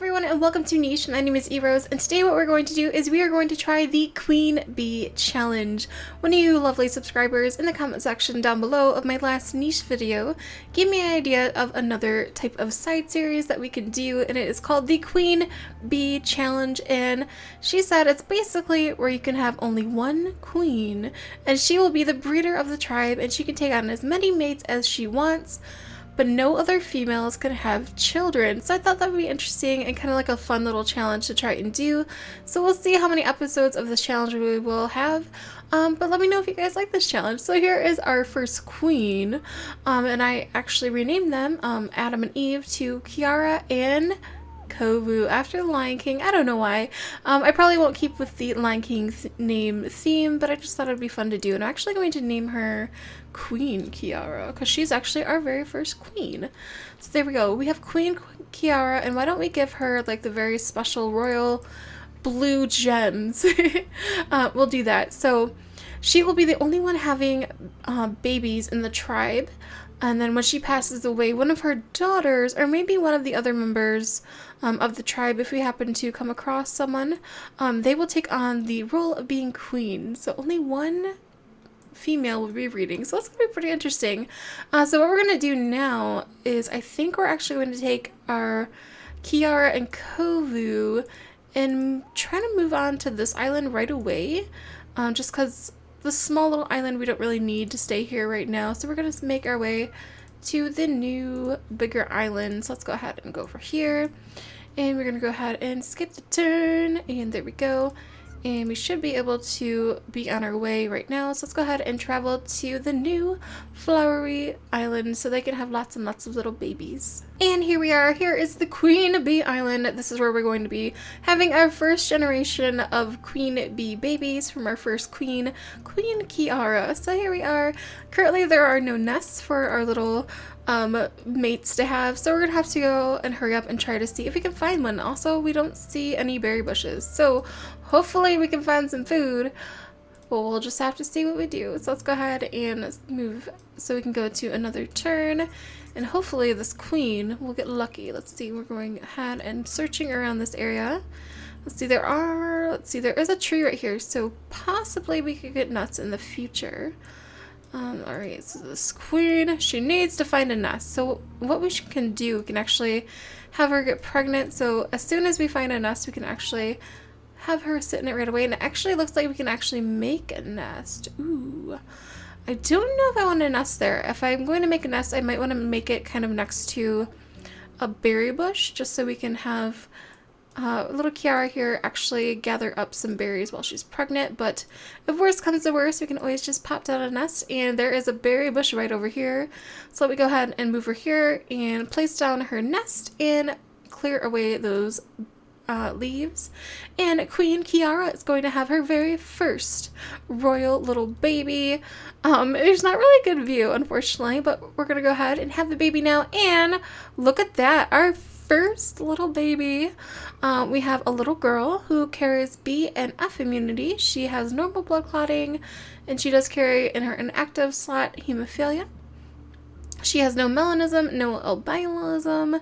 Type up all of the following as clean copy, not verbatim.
everyone, and welcome to Niche. My name is Erose, and today what we're going to do is we are going to try the Queen Bee Challenge. One of you lovely subscribers in the comment section down below of my last niche video gave me an idea of another type of side series that we can do, and it is called the Queen Bee Challenge. And she said it's basically where you can have only one queen, and she will be the breeder of the tribe, and she can take on as many mates as she wants, but no other females can have children. So I thought that would be interesting and kind of like a fun little challenge to try and do. So we'll see how many episodes of this challenge we will have. But let me know if you guys like this challenge. So here is our first queen. And I actually renamed them Adam and Eve to Kiara and Kovu after the Lion King. I don't know why. I probably won't keep with the Lion King name theme, but I just thought it'd be fun to do. And I'm actually going to name her Queen Kiara because she's actually our very first queen. So there we go. We have Queen Kiara, and why don't we give her like the very special royal blue gems? We'll do that. So she will be the only one having babies in the tribe. And then when she passes away, one of her daughters, or maybe one of the other members of the tribe, if we happen to come across someone, they will take on the role of being queen. So only one female will be reading. So that's going to be pretty interesting. So what we're going to do now is I think we're actually going to take our Kiara and Kovu and try to move on to this island right away. Just because the small little island we don't really need to stay here right now. So we're going to make our way to the new bigger island. So let's go ahead and go over here. And we're going to go ahead and skip the turn. And there we go. And we should be able to be on our way right now. So let's go ahead and travel to the new flowery island so they can have lots and lots of little babies. And here we are. Here is the Queen Bee Island. This is where we're going to be having our first generation of Queen Bee babies from our first queen, Queen Kiara. So here we are. Currently there are no nests for our little mates to have, so we're gonna have to go and hurry up and try to see if we can find one. Also, we don't see any berry bushes, so hopefully we can find some food. Well, we'll just have to see what we do. So let's go ahead and move so we can go to another turn, and hopefully this queen will get lucky. Let's see, we're going ahead and searching around this area. Let's see, there is a tree right here, so possibly we could get nuts in the future. Alright, so this queen, she needs to find a nest. So what we can do, we can actually have her get pregnant. So as soon as we find a nest, we can actually have her sit in it right away. And it actually looks like we can actually make a nest. Ooh. I don't know if I want a nest there. If I'm going to make a nest, I might want to make it kind of next to a berry bush, just so we can have little Kiara here actually gather up some berries while she's pregnant. But if worst comes to worst, we can always just pop down a nest, and there is a berry bush right over here. So let me go ahead and move her here and place down her nest and clear away those leaves. And Queen Kiara is going to have her very first royal little baby. There's not really a good view, unfortunately, but we're gonna go ahead and have the baby now. And look at that, our first little baby. We have a little girl who carries B and F immunity. She has normal blood clotting, and she does carry in her inactive slot hemophilia. She has no melanism, no albinism.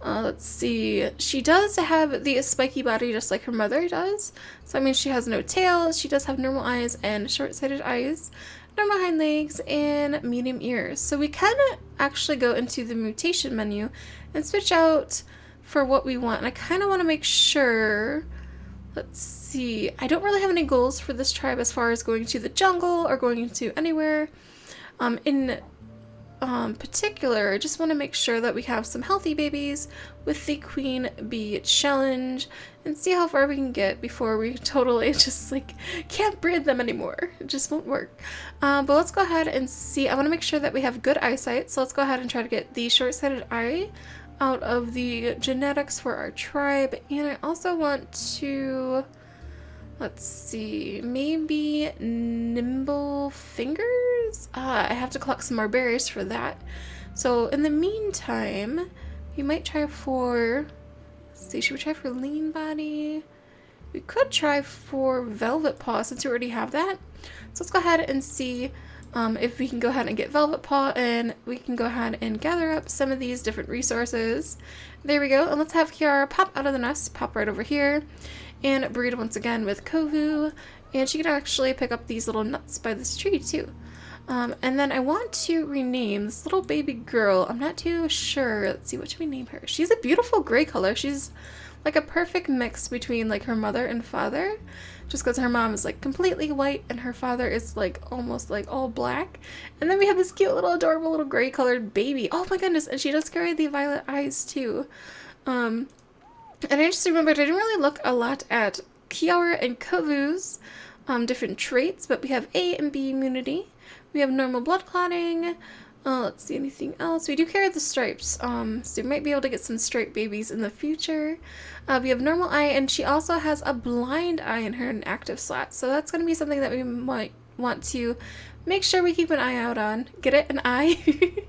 Let's see, she does have the spiky body just like her mother does. So I mean, she has no tail, she does have normal eyes and short-sighted eyes, normal hind legs, and medium ears. So we can actually go into the mutation menu and switch out for what we want. And I kind of want to make sure, let's see, I don't really have any goals for this tribe as far as going to the jungle or going into anywhere. In particular, I just want to make sure that we have some healthy babies with the Queen Bee Challenge and see how far we can get before we totally just like can't breed them anymore. It just won't work. But let's go ahead and see. I want to make sure that we have good eyesight, so let's go ahead and try to get the short-sighted eye out of the genetics for our tribe. And I also want to, let's see, maybe nimble fingers? I have to collect some more berries for that. So in the meantime, we might try for, let's see, should we try for lean body? We could try for velvet paw since we already have that. So let's go ahead and see if we can go ahead and get velvet paw, and we can go ahead and gather up some of these different resources. There we go. And let's have Kiara pop out of the nest, pop right over here, and breed once again with Kovu. And she can actually pick up these little nuts by this tree too. And then I want to rename this little baby girl. I'm not too sure. Let's see, what should we name her? She's a beautiful gray color. She's like a perfect mix between like her mother and father. Just because her mom is like completely white and her father is like almost like all black. And then we have this cute little adorable little gray colored baby. Oh my goodness, and she does carry the violet eyes too. And I just remembered I didn't really look a lot at Kiara and Kovu's different traits, but we have A and B immunity. We have normal blood clotting. Let's see, anything else? We do carry the stripes, so we might be able to get some striped babies in the future. We have normal eye, and she also has a blind eye in her inactive slot, so that's going to be something that we might want to make sure we keep an eye out on. Get it? An eye?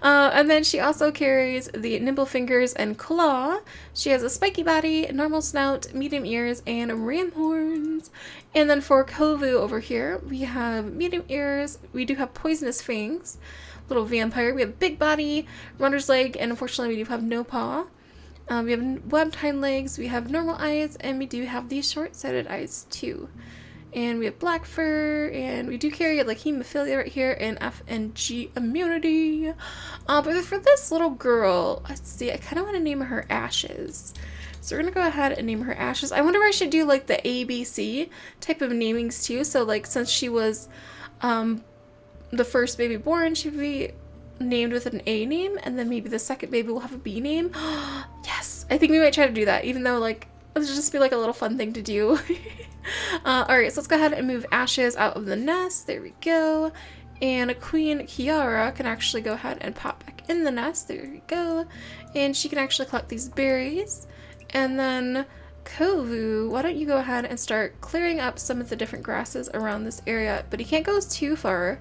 And then she also carries the nimble fingers and claw. She has a spiky body, normal snout, medium ears, and ram horns. And then for Kovu over here, we have medium ears. We do have poisonous fangs. Little vampire. We have big body, runner's leg, and unfortunately we do have no paw. We have webbed hind legs, we have normal eyes, and we do have these short-sighted eyes too. And we have black fur, and we do carry like hemophilia right here, and F and G immunity. But for this little girl, let's see, I kind of want to name her Ashes. So we're going to go ahead and name her Ashes. I wonder if I should do like the ABC type of namings too. So like since she was the first baby born, she would be named with an A name, and then maybe the second baby will have a B name. Yes, I think we might try to do that, even though like it'll just be like a little fun thing to do. Alright, so let's go ahead and move Ashes out of the nest. There we go. And Queen Kiara can actually go ahead and pop back in the nest. There we go. And she can actually collect these berries. And then Kovu, why don't you go ahead and start clearing up some of the different grasses around this area, but he can't go too far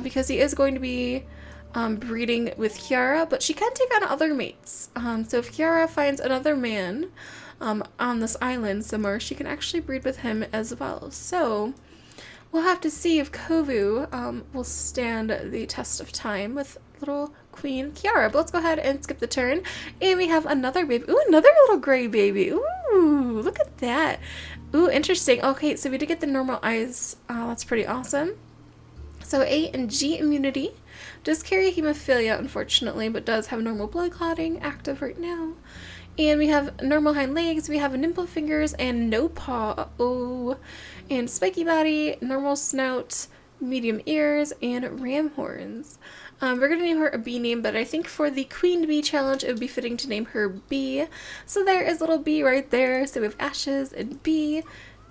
because he is going to be breeding with Kiara, but she can take on other mates. So if Kiara finds another man on this island somewhere, she can actually breed with him as well. So we'll have to see if Kovu will stand the test of time with little Queen Kiara. But let's go ahead and skip the turn. And we have another baby. Ooh, another little gray baby. Ooh, look at that. Ooh, interesting. Okay, so we did get the normal eyes. That's pretty awesome. So A and G immunity. Does carry hemophilia, unfortunately, but does have normal blood clotting active right now. And we have normal hind legs, we have nimble fingers, and no paw. Oh, and spiky body, normal snout, medium ears, and ram horns. We're going to name her a bee name, but I think for the Queen Bee Challenge, it would be fitting to name her Bee. So there is little Bee right there. So we have Ashes and Bee.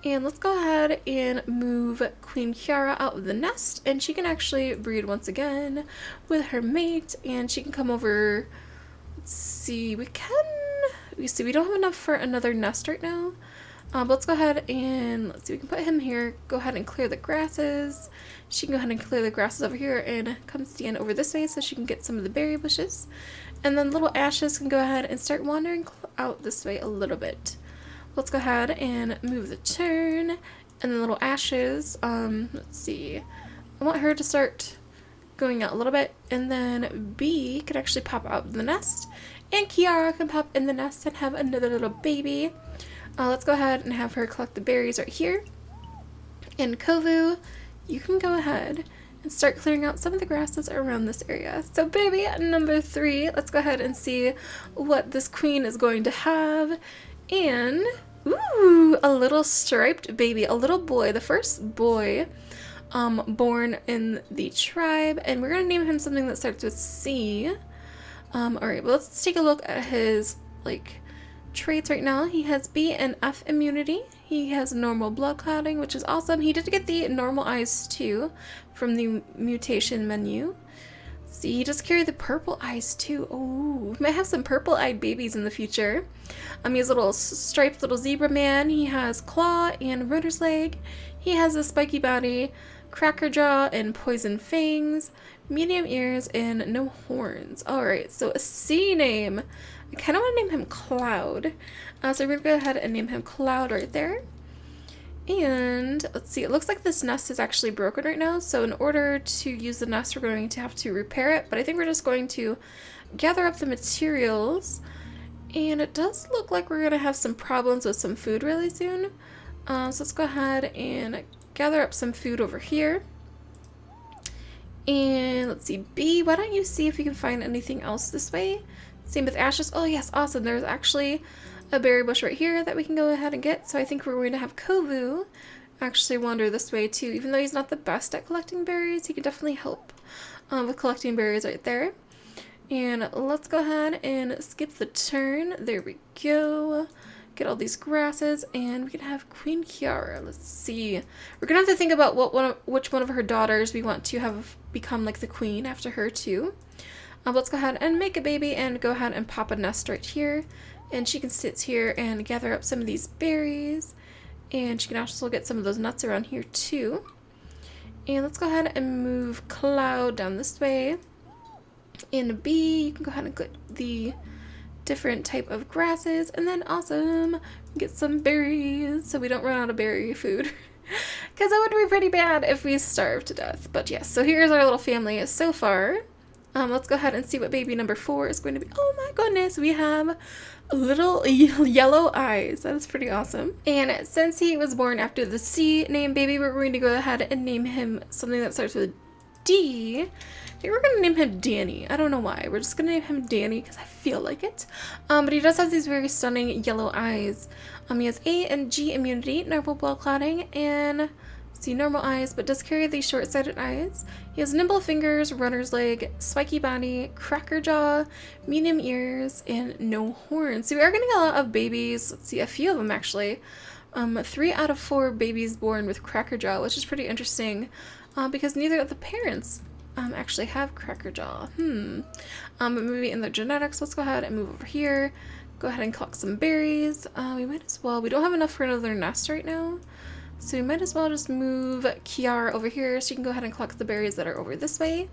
And let's go ahead and move Queen Kiara out of the nest, and she can actually breed once again with her mate, and she can come over. Let's see, we don't have enough for another nest right now, but let's go ahead and let's see, we can put him here, go ahead and clear the grasses. She can go ahead and clear the grasses over here and come stand over this way so she can get some of the berry bushes. And then little Ashes can go ahead and start wandering out this way a little bit. Let's go ahead and move the turn, and then little Ashes, let's see, I want her to start going out a little bit, and then B can actually pop out of the nest, and Kiara can pop in the nest and have another little baby. Let's go ahead and have her collect the berries right here, and Kovu, you can go ahead and start clearing out some of the grasses around this area. So baby number 3, let's go ahead and see what this queen is going to have. And, ooh, a little striped baby, a little boy, the first boy born in the tribe, and we're going to name him something that starts with C. Alright, well, let's take a look at his, like, traits right now. He has B and F immunity. He has normal blood clotting, which is awesome. He did get the normal eyes, too, from the mutation menu. See, he does carry the purple eyes too. Oh, we might have some purple-eyed babies in the future. He has a little striped little zebra man. He has claw and runner's leg. He has a spiky body, cracker jaw, and poison fangs, medium ears, and no horns. Alright, so a C name. I kind of want to name him Cloud. So we're going to go ahead and name him Cloud right there. And let's see, it looks like this nest is actually broken right now, so in order to use the nest, we're going to have to repair it, but I think we're just going to gather up the materials And it does look like we're gonna have some problems with some food really soon. So let's go ahead and gather up some food over here. And let's see, B, why don't you see if you can find anything else this way? Same with ashes. Oh yes, awesome. There's actually a berry bush right here that we can go ahead and get. So I think we're going to have Kovu actually wander this way too. Even though he's not the best at collecting berries, he can definitely help with collecting berries right there. And let's go ahead and skip the turn. There we go. Get all these grasses, and we can have Queen Kiara. Let's see. We're gonna have to think about which one of her daughters we want to have become like the queen after her too. Let's go ahead and make a baby and go ahead and pop a nest right here. And she can sit here and gather up some of these berries. And she can also get some of those nuts around here too. And let's go ahead and move Cloud down this way. In B, you can go ahead and get the different type of grasses, and then awesome, get some berries so we don't run out of berry food. Because that would be pretty bad if we starve to death. But yes, so here's our little family so far. Let's go ahead and see what baby number 4 is going to be. Oh my goodness, we have little yellow eyes. That is pretty awesome. And since he was born after the C name baby, we're going to go ahead and name him something that starts with D. I think we're going to name him Danny. I don't know why. We're just going to name him Danny because I feel like it. But he does have these very stunning yellow eyes. He has A and G immunity, normal blood clotting, and see normal eyes, but does carry these short-sighted eyes. He has nimble fingers, runner's leg, spiky body, cracker jaw, medium ears, and no horns. So we are getting a lot of babies. Let's see, a few of them actually. 3 out of 4 babies born with cracker jaw, which is pretty interesting because neither of the parents actually have cracker jaw. But maybe in the genetics. Let's go ahead and move over here. Go ahead and collect some berries. We might as well. We don't have enough for another nest right now. So we might as well just move Kiara over here so you can go ahead and collect the berries that are over this way.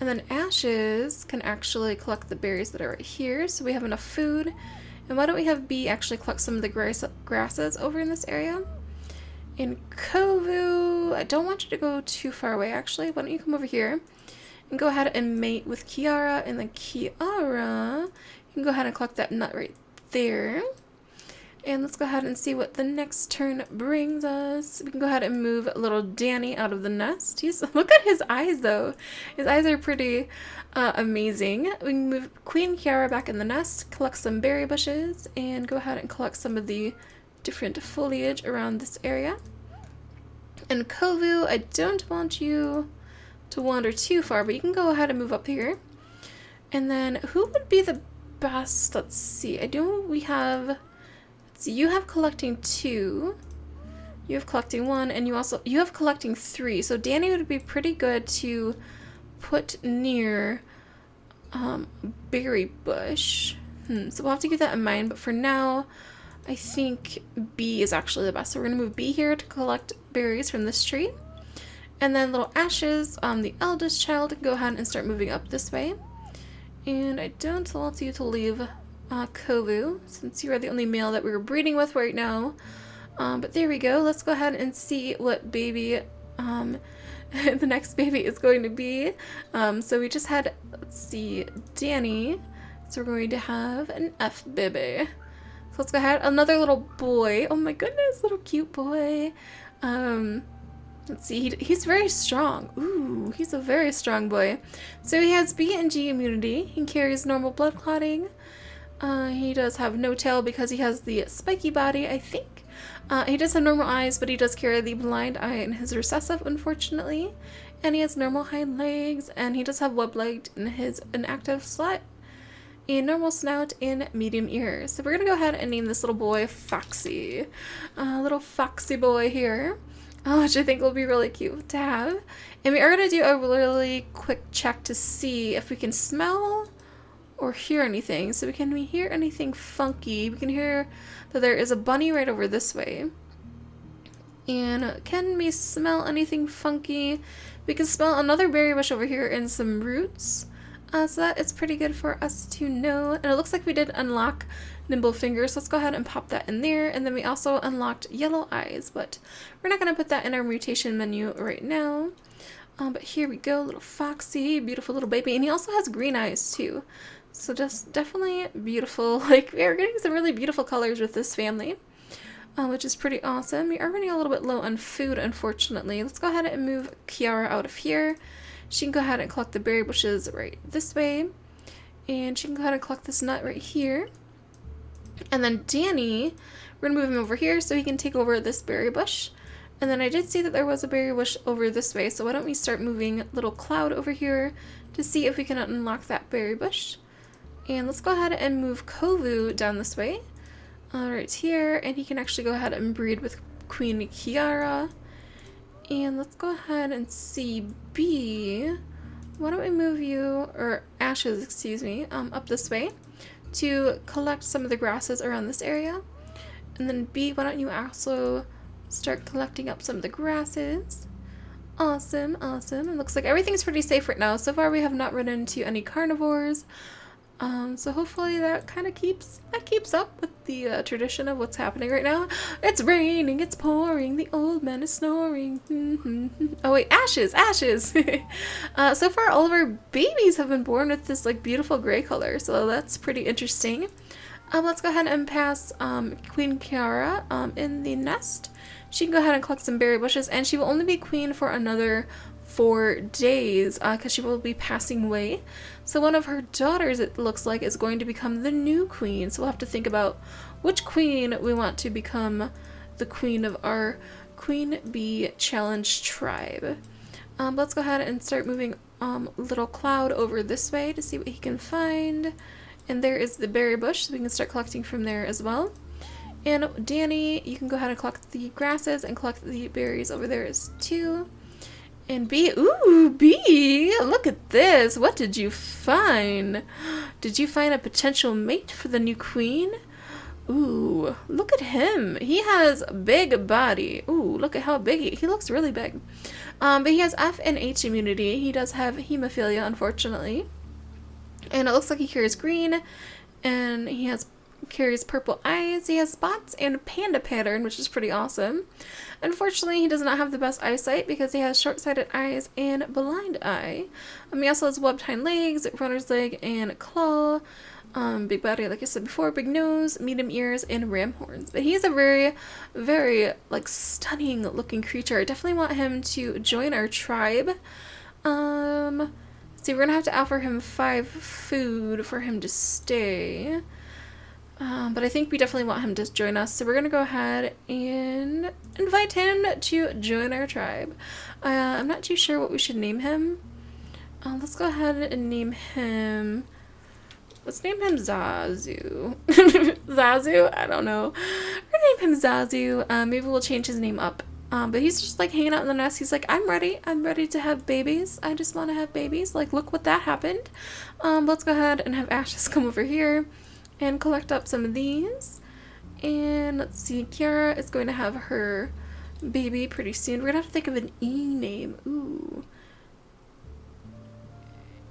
And then Ashes can actually collect the berries that are right here. So we have enough food. And why don't we have B actually collect some of the grasses over in this area? In Kovu, I don't want you to go too far away actually. Why don't you come over here and go ahead and mate with Kiara, and then Kiara, you can go ahead and collect that nut right there. And let's go ahead and see what the next turn brings us. We can go ahead and move little Danny out of the nest. Look at his eyes though. His eyes are pretty amazing. We can move Queen Kiara back in the nest, collect some berry bushes, and go ahead and collect some of the different foliage around this area. And Kovu, I don't want you to wander too far, but you can go ahead and move up here. And then who would be the best? Let's see. I know we have, let's see, you have collecting 2, you have collecting 1, and you have collecting 3. So Danny would be pretty good to put near berry bush. So we'll have to keep that in mind, but for now I think B is actually the best. So we're going to move B here to collect berries from this tree. And then little Ashes, the eldest child, can go ahead and start moving up this way. And I don't want you to leave Kovu, since you are the only male that we're breeding with right now. But there we go. Let's go ahead and see what baby the next baby is going to be. So we just had, let's see, Danny. So we're going to have an F baby. So let's go ahead. Another little boy. Oh my goodness, little cute boy. Let's see. He's very strong. Ooh, he's a very strong boy. So he has B and G immunity. He carries normal blood clotting. He does have no tail because he has the spiky body, I think. He does have normal eyes, but he does carry the blind eye in his recessive, unfortunately. And he has normal hind legs, and he does have web-legged in his inactive slut. A normal snout and medium ears. So we're gonna go ahead and name this little boy Foxy. Little Foxy boy here, which I think will be really cute to have. And we are gonna do a really quick check to see if we can smell or hear anything. So can we hear anything funky? We can hear that there is a bunny right over this way. And can we smell anything funky? We can smell another berry bush over here and some roots. So that is pretty good for us to know. And it looks like we did unlock nimble fingers. So let's go ahead and pop that in there. And then we also unlocked yellow eyes, but we're not going to put that in our mutation menu right now. But here we go, little Foxy, beautiful little baby. And he also has green eyes too. So just definitely beautiful. Like, we are getting some really beautiful colors with this family, which is pretty awesome. We are running a little bit low on food, unfortunately. Let's go ahead and move Kiara out of here. She can go ahead and collect the berry bushes right this way. And she can go ahead and collect this nut right here. And then Danny, we're going to move him over here so he can take over this berry bush. And then I did see that there was a berry bush over this way, so why don't we start moving little Cloud over here to see if we can unlock that berry bush. And let's go ahead and move Kovu down this way. Right here, and he can actually go ahead and breed with Queen Kiara. And let's go ahead and see B. Why don't we move you, or Ashes, excuse me, up this way to collect some of the grasses around this area. And then B, why don't you also start collecting up some of the grasses. Awesome, awesome. It looks like everything's pretty safe right now. So far we have not run into any carnivores. So hopefully that kind of keeps up with the tradition of what's happening right now. It's raining, it's pouring, the old man is snoring. Oh wait, Ashes. So far all of our babies have been born with this like beautiful gray color, so that's pretty interesting. Let's go ahead and pass Queen Kiara in the nest. She can go ahead and collect some berry bushes, and she will only be queen for another 4 days because she will be passing away. So one of her daughters, it looks like, is going to become the new queen. So we'll have to think about which queen we want to become the queen of our Queen Bee Challenge tribe. Let's go ahead and start moving little Cloud over this way to see what he can find. And there is the berry bush, so we can start collecting from there as well. And Danny, you can go ahead and collect the grasses and collect the berries over there as too. And B, ooh, B, look at this. What did you find? Did you find a potential mate for the new queen? Ooh, look at him. He has a big body. Ooh, look at how big he looks really big. But he has F and H immunity. He does have hemophilia, unfortunately. And it looks like he carries green, and he carries purple eyes. He has spots and a panda pattern, which is pretty awesome. Unfortunately, he does not have the best eyesight because he has short-sighted eyes and blind eye. He also has webbed hind legs, runner's leg, and claw. Big body, like I said before, big nose, medium ears, and ram horns. But he's a very, very like stunning looking creature. I definitely want him to join our tribe. See, we're gonna have to offer him 5 food for him to stay. But I think we definitely want him to join us, so we're gonna go ahead and invite him to join our tribe. I'm not too sure what we should name him. Let's go ahead and name him... Let's name him Zazu. Zazu? I don't know. We're gonna name him Zazu. Maybe we'll change his name up. But he's just like hanging out in the nest. He's like, I'm ready to have babies. I just want to have babies. Like, look what that happened. Let's go ahead and have Ashes come over here and collect up some of these. And let's see, Kiara is going to have her baby pretty soon. We're gonna have to think of an E name. Ooh.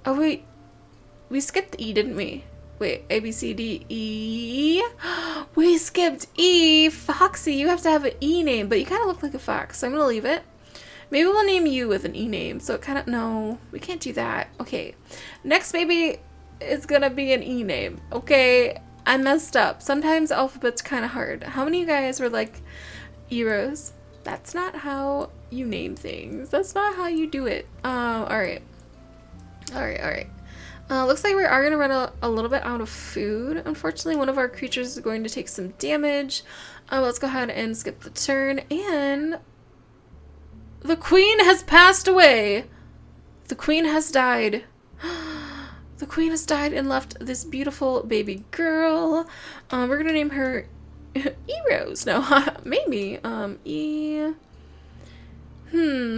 Oh wait, we skipped E, didn't we? Wait, A, B, C, D, E. We skipped E. Foxy, you have to have an E name, but you kind of look like a fox, so I'm gonna leave it. Maybe we'll name you with an E name, so it kind of, no, we can't do that. Okay, next baby is gonna be an E name. Okay, I messed up. Sometimes alphabet's kind of hard. How many of you guys were like, Erose? That's not how you name things. That's not how you do it. Alright. Looks like we are going to run a little bit out of food. Unfortunately, one of our creatures is going to take some damage. Let's go ahead and skip the turn. And the queen has passed away. The queen has died. The queen has died and left this beautiful baby girl. We're going to name her Erose. No, maybe.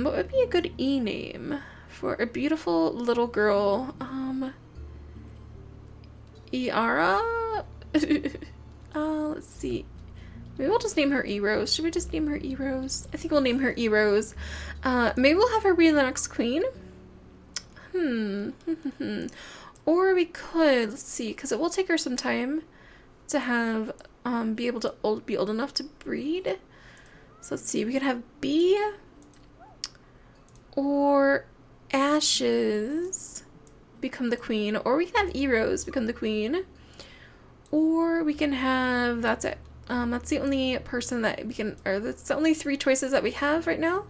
What would be a good E name for a beautiful little girl? Iara? Let's see. Maybe we'll just name her Erose. Should we just name her Erose? I think we'll name her Erose. Maybe we'll have her be the next queen. Or we could, let's see, because it will take her some time to have, be able to be old enough to breed. So let's see, we could have B or Ashes become the queen, or we can have Erose become the queen, or we can have, that's it. That's the only person that we can, or that's the only 3 choices that we have right now,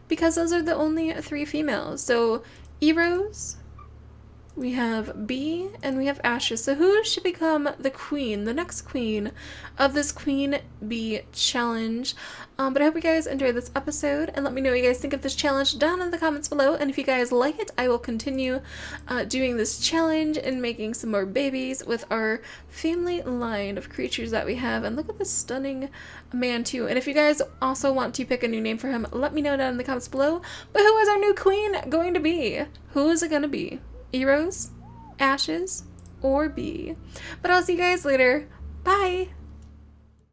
because those are the only 3 females. So Erose, we have Bee, and we have Ashes. So who should become the queen, the next queen of this Queen Bee challenge? But I hope you guys enjoyed this episode, and let me know what you guys think of this challenge down in the comments below. And if you guys like it, I will continue doing this challenge and making some more babies with our family line of creatures that we have. And look at this stunning man too. And if you guys also want to pick a new name for him, let me know down in the comments below. But who is our new queen going to be? Who is it going to be? Erose, Ashes, or Bee? But I'll see you guys later. Bye!